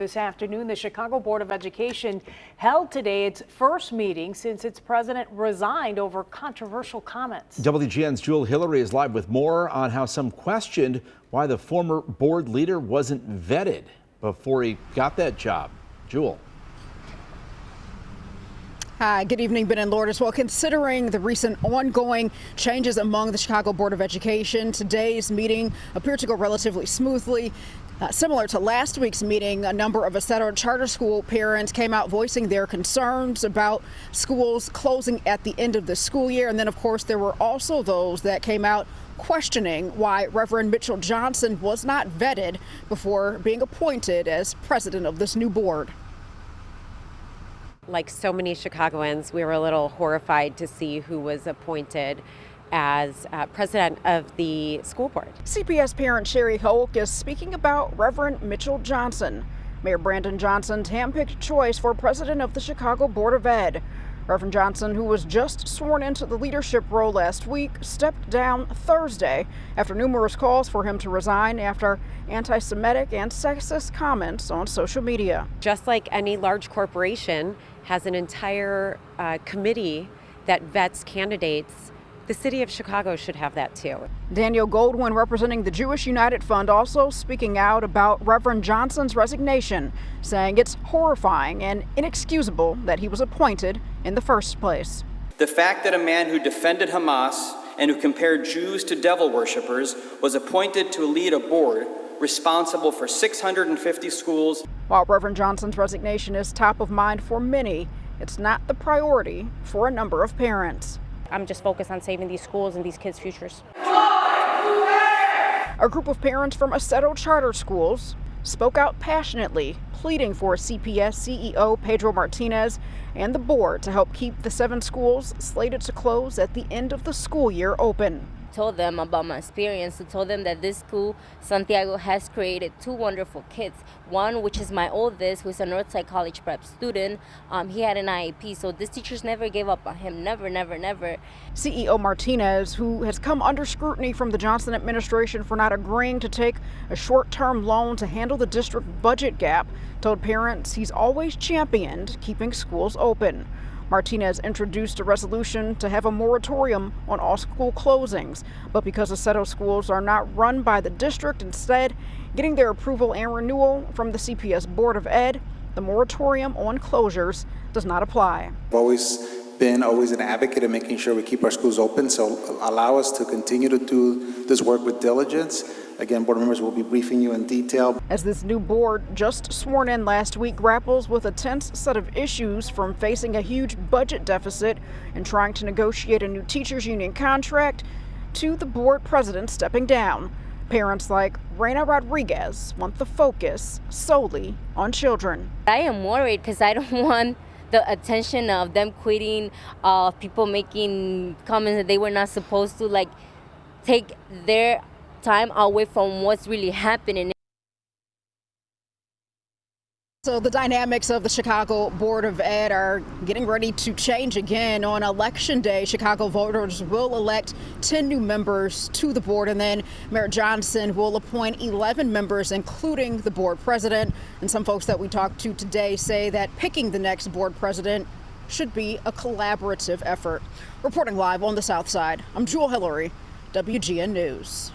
This afternoon, the Chicago Board of Education held today its first meeting since its president resigned over controversial comments. WGN's Jewel Hillary is live with more on how some questioned why the former board leader wasn't vetted before he got that job. Jewel. Hi, good evening, Ben and Lourdes. Well, considering the recent ongoing changes among the Chicago Board of Education, today's meeting appeared to go relatively smoothly. Similar to last week's meeting, a number of Acero charter school parents came out voicing their concerns about schools closing at the end of the school year. And then, of course, there were also those that came out questioning why Reverend Mitchell Johnson was not vetted before being appointed as president of this new board. Like so many Chicagoans, we were a little horrified to see who was appointed as president of the school board. CPS parent Sherry Hoke is speaking about Reverend Mitchell Johnson, Mayor Brandon Johnson's handpicked choice for president of the Chicago Board of Ed. Reverend Johnson, who was just sworn into the leadership role last week, stepped down Thursday after numerous calls for him to resign after anti-Semitic and sexist comments on social media. Just like any large corporation has an entire committee that vets candidates, the city of Chicago should have that too. Daniel Goldwyn, representing the Jewish United Fund, also speaking out about Reverend Johnson's resignation, saying it's horrifying and inexcusable that he was appointed in the first place. The fact that a man who defended Hamas and who compared Jews to devil worshippers was appointed to lead a board responsible for 650 schools. While Reverend Johnson's resignation is top of mind for many, it's not the priority for a number of parents. I'm just focused on saving these schools and these kids' futures. A group of parents from Acero charter schools spoke out passionately, pleading for CPS CEO Pedro Martinez and the board to help keep the 7 schools slated to close at the end of the school year open. Told them about my experience, told them that this school, Santiago, has created 2 wonderful kids. One, which is my oldest, who's a Northside College prep student. He had an IEP, so these teachers never gave up on him, never, never, never. CEO Martinez, who has come under scrutiny from the Johnson administration for not agreeing to take a short-term loan to handle the district budget gap, told parents he's always championed keeping schools open. Martinez introduced a resolution to have a moratorium on all school closings, but because Acero schools are not run by the district, instead getting their approval and renewal from the CPS Board of Ed, the moratorium on closures does not apply. I've always been an advocate of making sure we keep our schools open, so allow us to continue to do this work with diligence. Again, board members will be briefing you in detail. As this new board, just sworn in last week, grapples with a tense set of issues, from facing a huge budget deficit and trying to negotiate a new teachers union contract to the board president stepping down. Parents like Reina Rodriguez want the focus solely on children. I am worried because I don't want the attention of them quitting, people making comments that they were not supposed to, like, take their time away from what's really happening. So the dynamics of the Chicago Board of Ed are getting ready to change again. On Election Day, Chicago voters will elect 10 new members to the board, and then Mayor Johnson will appoint 11 members, including the board president. And some folks that we talked to today say that picking the next board president should be a collaborative effort. Reporting live on the South Side, I'm Jewel Hillary, WGN News.